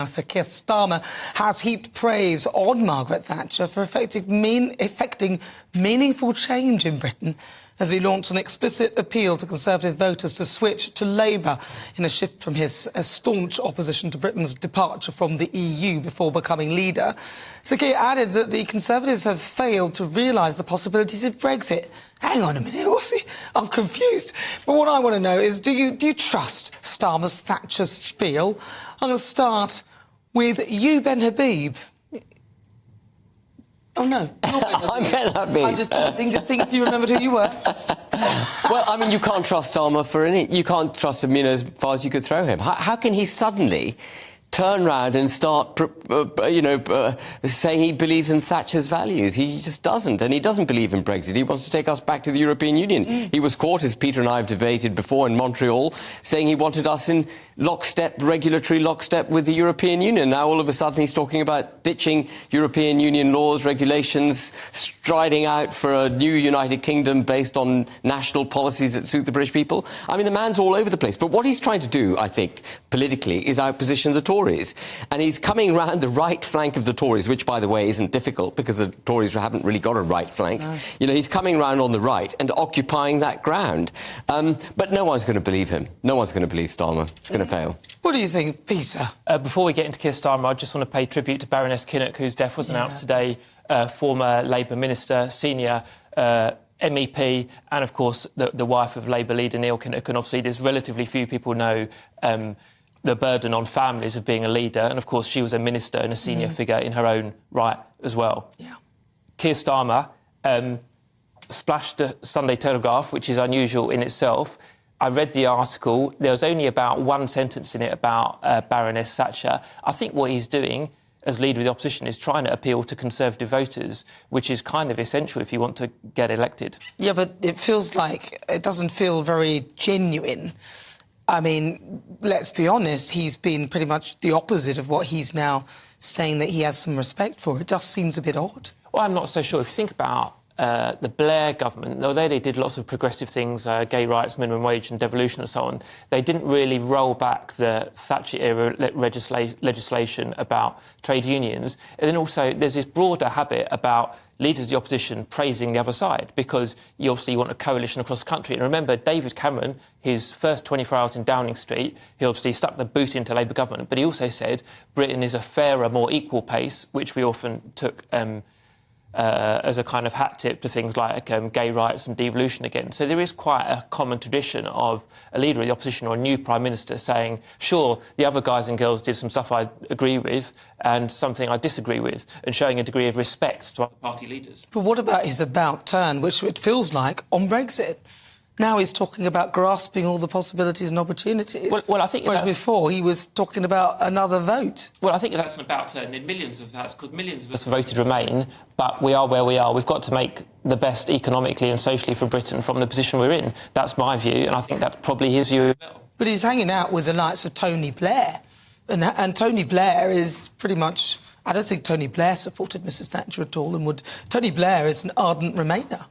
Sir Keir Starmer has heaped praise on Margaret Thatcher for effecting meaningful change in Britain as he launched an explicit appeal to Conservative voters to switch to Labour in a shift from his staunch opposition to Britain's departure from the EU before becoming leader. Sir Keir added that the Conservatives have failed to realise the possibilities of Brexit. Hang on a minute, what's he? I'm confused. But what I want to know is, do you trust Starmer's Thatcher spiel? I'm going to start with you, Ben Habib. Oh, no. I'm Ben Habib. I'm just seeing if you remembered who you were. Well, I mean, you can't trust Starmer for any... You can't trust him, as far as you could throw him. How can he suddenly turn round and start, saying he believes in Thatcher's values? He just doesn't, and he doesn't believe in Brexit. He wants to take us back to the European Union. He was caught, as Peter and I have debated before in Montreal, saying he wanted us in regulatory lockstep with the European Union. Now, all of a sudden, he's talking about ditching European Union laws, regulations, striding out for a new United Kingdom based on national policies that suit the British people. I mean, the man's all over the place. But what he's trying to do, I think, politically, is outposition the Tories. And he's coming round the right flank of the Tories, which, by the way, isn't difficult because the Tories haven't really got a right flank. No. You know, he's coming round on the right and occupying that ground. But no one's going to believe him. No one's going to believe Starmer. It's going to fail. What do you think, Peter? Before we get into Keir Starmer, I just want to pay tribute to Baroness Kinnock, whose death was announced today. Former Labour minister, senior MEP, and, of course, the wife of Labour leader Neil Kinnock. And obviously, there's relatively few people know the burden on families of being a leader. And, of course, she was a minister and a senior figure in her own right as well. Yeah. Keir Starmer splashed the Sunday Telegraph, which is unusual in itself. I read the article. There was only about one sentence in it about Baroness Thatcher. I think what he's doing as leader of the opposition is trying to appeal to Conservative voters, which is kind of essential if you want to get elected. Yeah, but it feels like it doesn't feel very genuine. I mean, let's be honest, he's been pretty much the opposite of what he's now saying that he has some respect for. It just seems a bit odd. Well, I'm not so sure. If you think about the Blair government, although they did lots of progressive things, gay rights, minimum wage and devolution and so on, they didn't really roll back the Thatcher-era legislation about trade unions. And then also there's this broader habit about leaders of the opposition praising the other side because you obviously want a coalition across the country. And remember, David Cameron, his first 24 hours in Downing Street, he obviously stuck the boot into Labour government, but he also said Britain is a fairer, more equal pace, which we often took as a kind of hat tip to things like gay rights and devolution again. So there is quite a common tradition of a leader of the opposition or a new Prime Minister saying, sure, the other guys and girls did some stuff I agree with and something I disagree with, and showing a degree of respect to other party leaders. But what about his about turn, which it feels like, on Brexit? Now he's talking about grasping all the possibilities and opportunities. Well, I think whereas before he was talking about another vote. Well, I think that's an about turn in millions of us, because millions of us voted Remain, but we are where we are. We've got to make the best economically and socially for Britain from the position we're in. That's my view, and I think that's probably his view as well. But he's hanging out with the likes of Tony Blair, and Tony Blair is pretty much... I don't think Tony Blair supported Mrs Thatcher at all, and Tony Blair is an ardent Remainer.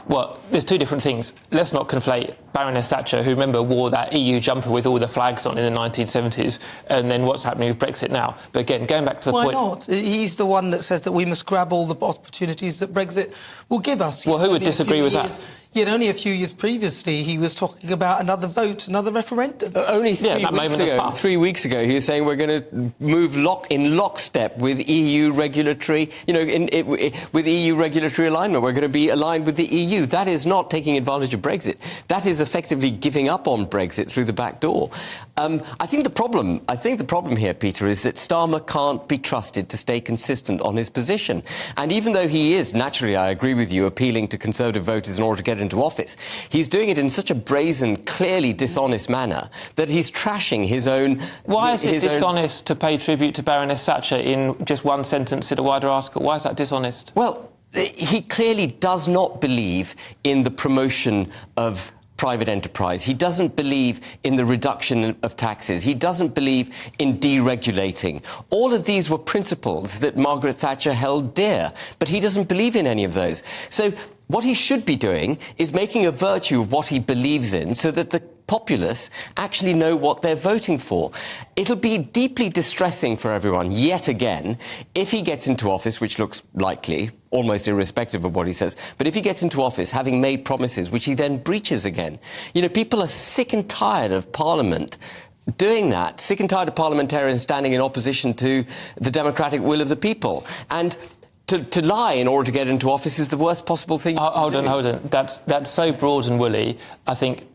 Well, there's two different things. Let's not conflate Baroness Thatcher, who, remember, wore that EU jumper with all the flags on in the 1970s, and then what's happening with Brexit now. But again, going back to the point... Why not? He's the one that says that we must grab all the opportunities that Brexit will give us. Well, who would disagree with that? Yet only a few years previously, he was talking about another vote, another referendum. Only 3 weeks ago, he was saying we're going to move in lockstep with EU regulatory, with EU regulatory alignment. We're going to be aligned with the EU. That is not taking advantage of Brexit. That is effectively giving up on Brexit through the back door. I think the problem here, Peter, is that Starmer can't be trusted to stay consistent on his position. And even though he is, naturally, I agree with you, appealing to Conservative voters in order to get into office, he's doing it in such a brazen, clearly dishonest manner that he's trashing his own... Why is it dishonest to pay tribute to Baroness Thatcher in just one sentence in a wider article? Why is that dishonest? Well, he clearly does not believe in the promotion of private enterprise. He doesn't believe in the reduction of taxes. He doesn't believe in deregulating. All of these were principles that Margaret Thatcher held dear, but he doesn't believe in any of those. So what he should be doing is making a virtue of what he believes in so that the populace actually know what they're voting for. It'll be deeply distressing for everyone, yet again, if he gets into office, which looks likely, almost irrespective of what he says. But if he gets into office having made promises which he then breaches again, you know, people are sick and tired of Parliament doing that, sick and tired of parliamentarians standing in opposition to the democratic will of the people. And to lie in order to get into office is the worst possible thing. Hold on. That's so broad and woolly. I think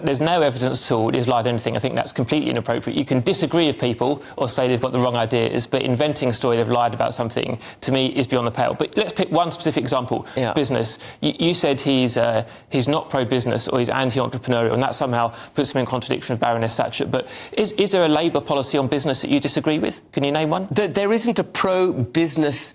there's no evidence at all he's lied anything. I think that's completely inappropriate. You can disagree with people or say they've got the wrong ideas, but inventing a story they've lied about something, to me, is beyond the pale. But let's pick one specific example. Yeah. Business. You said he's not pro-business or he's anti-entrepreneurial, and that somehow puts him in contradiction with Baroness Thatcher. But is there a Labour policy on business that you disagree with? Can you name one? There isn't a pro-business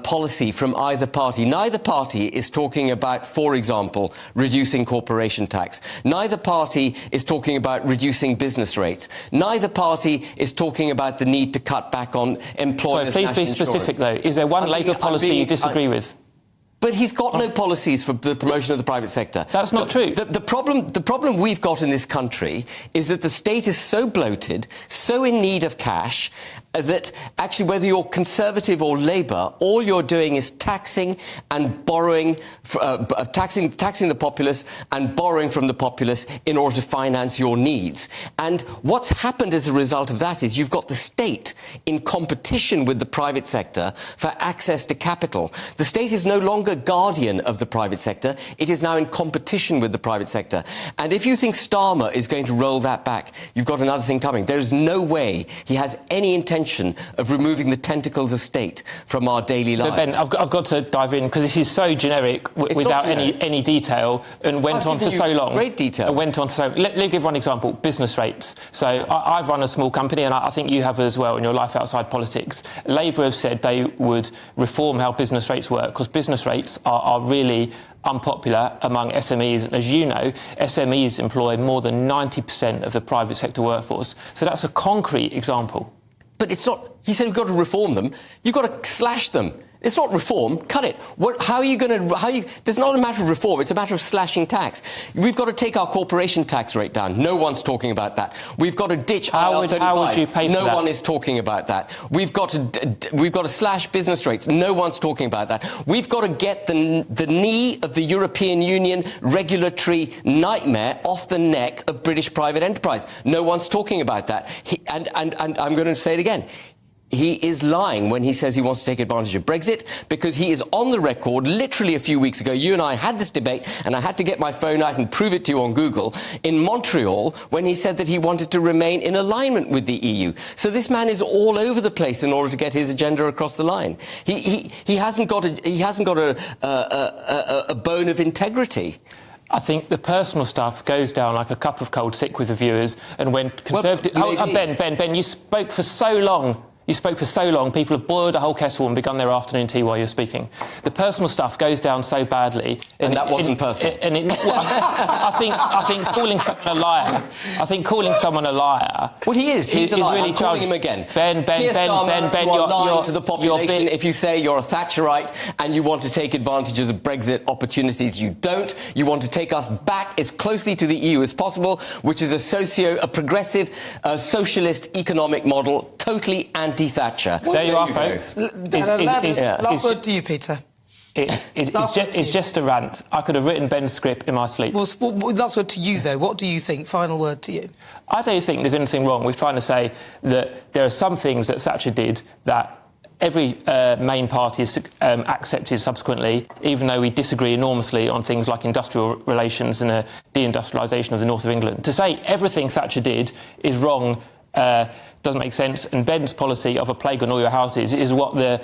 policy from either party. Neither party is talking about, for example, reducing corporation tax. Neither party is talking about reducing business rates. Neither party is talking about the need to cut back on employers' national insurance. Please be specific, though. Is there one Labour policy you disagree with? But he's got no policies for the promotion of the private sector. That's not true. The problem we've got in this country is that the state is so bloated, so in need of cash, that actually whether you're Conservative or Labour, all you're doing is taxing and borrowing, taxing the populace and borrowing from the populace in order to finance your needs. And what's happened as a result of that is you've got the state in competition with the private sector for access to capital. The state is no longer guardian of the private sector. It is now in competition with the private sector. And if you think Starmer is going to roll that back, you've got another thing coming. There is no way he has any intention of removing the tentacles of state from our daily lives. But Ben, I've got to dive in because this is so generic without any detail and went on for so long. Great detail. Went on for so long. Let me give one example. Business rates. So I've run a small company and I think you have as well in your life outside politics. Labour have said they would reform how business rates work because business rates are really unpopular among SMEs. And as you know, SMEs employ more than 90% of the private sector workforce. So that's a concrete example. But it's not. He said we've got to reform them. You've got to slash them. It's not reform. Cut it. How are you going to... There's not a matter of reform. It's a matter of slashing tax. We've got to take our corporation tax rate down. No one's talking about that. We've got to ditch IR35. How would you pay for that? No one is talking about that. We've got to slash business rates. No one's talking about that. We've got to get the knee of the European Union regulatory nightmare off the neck of British private enterprise. No one's talking about that. And I'm going to say it again. He is lying when he says he wants to take advantage of Brexit because he is on the record literally a few weeks ago. You and I had this debate and I had to get my phone out and prove it to you on Google in Montreal when he said that he wanted to remain in alignment with the EU. So this man is all over the place in order to get his agenda across the line. He hasn't got a bone of integrity. I think the personal stuff goes down like a cup of cold sick with the viewers. And when Conservative... Ben, you spoke for so long. People have boiled a whole kettle and begun their afternoon tea while you're speaking. The personal stuff goes down so badly. And that wasn't personal. I think calling someone a liar. Well, he is. He's a liar. Really I'm calling him again. Ben, you are lying to the population if you say you're a Thatcherite and you want to take advantages of Brexit opportunities. You don't. You want to take us back as closely to the EU as possible, which is a progressive, socialist economic model, totally anti-Thatcher. There you are, folks. Last word to you, Peter. It's just a rant. I could have written Ben's script in my sleep. Well, last word to you, though. What do you think? Final word to you. I don't think there's anything wrong with trying to say that there are some things that Thatcher did that every main party has accepted subsequently, even though we disagree enormously on things like industrial relations and the deindustrialisation of the north of England. To say everything Thatcher did is wrong doesn't make sense, and Ben's policy of a plague on all your houses is what the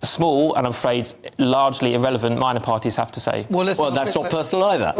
small and, I'm afraid, largely irrelevant minor parties have to say. Well, that's not personal either.